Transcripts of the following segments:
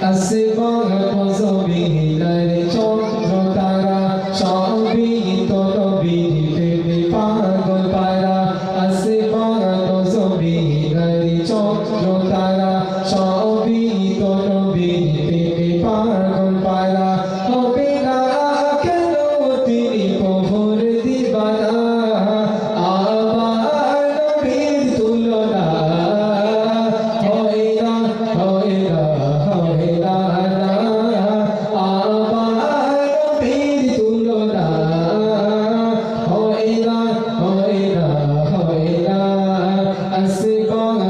আসমান জমিনের চন্দ্র তারা সবই তোর নবীর প্রেমে পাগল পারা আসমান জমিনের চন্দ্র তারা সবই তোর নবীর প্রেমে পাগল পারা হবে না কেন তিনি প্রভুর দিবানা আমার নবীর তুলনা হয় না হয় না হয় না আমার নবীর তুলনা হয় না হয় না হয় না আসমান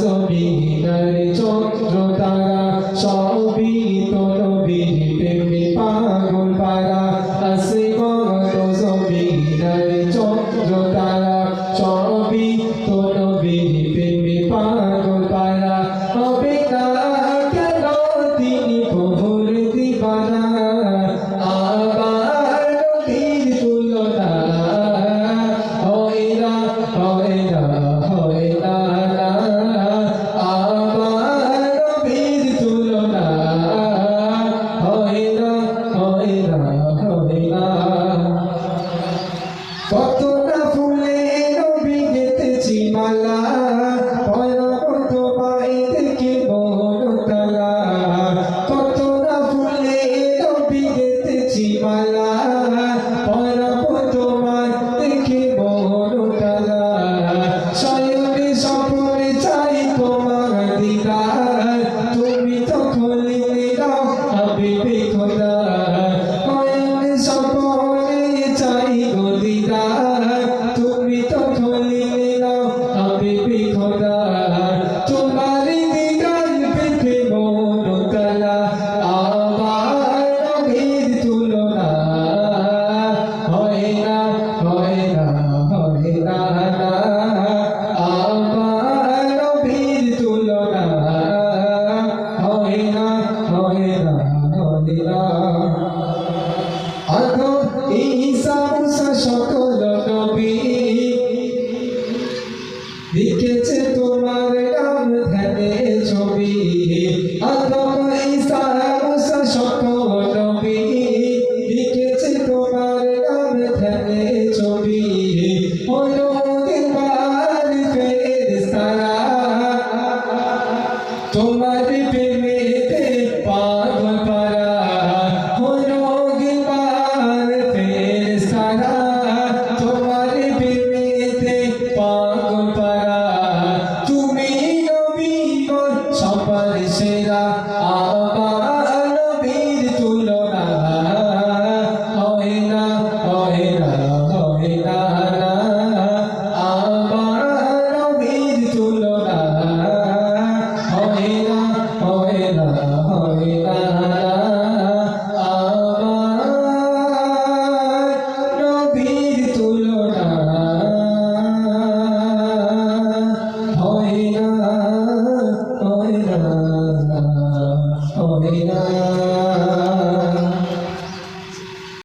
জমিনের চন্দ্র তারা সবই তোর নবীর প্রেমে পাগল পারা আসমান জমিনের চন্দ্র তারা সবই তোর নবীর প্রেমে পাগল পারা হবে না কেন তিনি প্রভুর দিবানা আমার নবীর তুলনা হয় না হয় না হয় না আমার নবীর তুলনা হয় না হয় না হয় না কত না ফুলে নবী গেতেছি মালা পয়গম্বর তোমায় দেখে মন কালা কত না ফুলে নবী গেতেছি মালা পয়গম্বর তোমায় দেখে মন কালা শয়নে স্বপ্নে চাই তোমার দিদার তুমি তো খুলে দাও হাবিবে খোদা শয়নে স্বপ্নে চাই গো দিদার তুমি তো খুলে দাও হাবিবে খোদা তোমার দিদার পেতে মন কালা আমার নবীর তুলনা হয় না হয় না হয় না আমার নবীর তুলনা হয় না হয় না হয় না আদম ঈসা মুসা সকল নবী লিখেছে তোমার নাম ধ্যানে ছবি আদম ঈসা মুসা সকল নবী লিখেছে তোমার নাম ধ্যানে ছবি হলো দিনবার ফেরেশতারা তোমার প্রেমেতে পাগল পারা হলো দিনবার ফেরেশতারা তোমার প্রেমেতে পাগল পারা তুমি নবী সবার সেরা আমার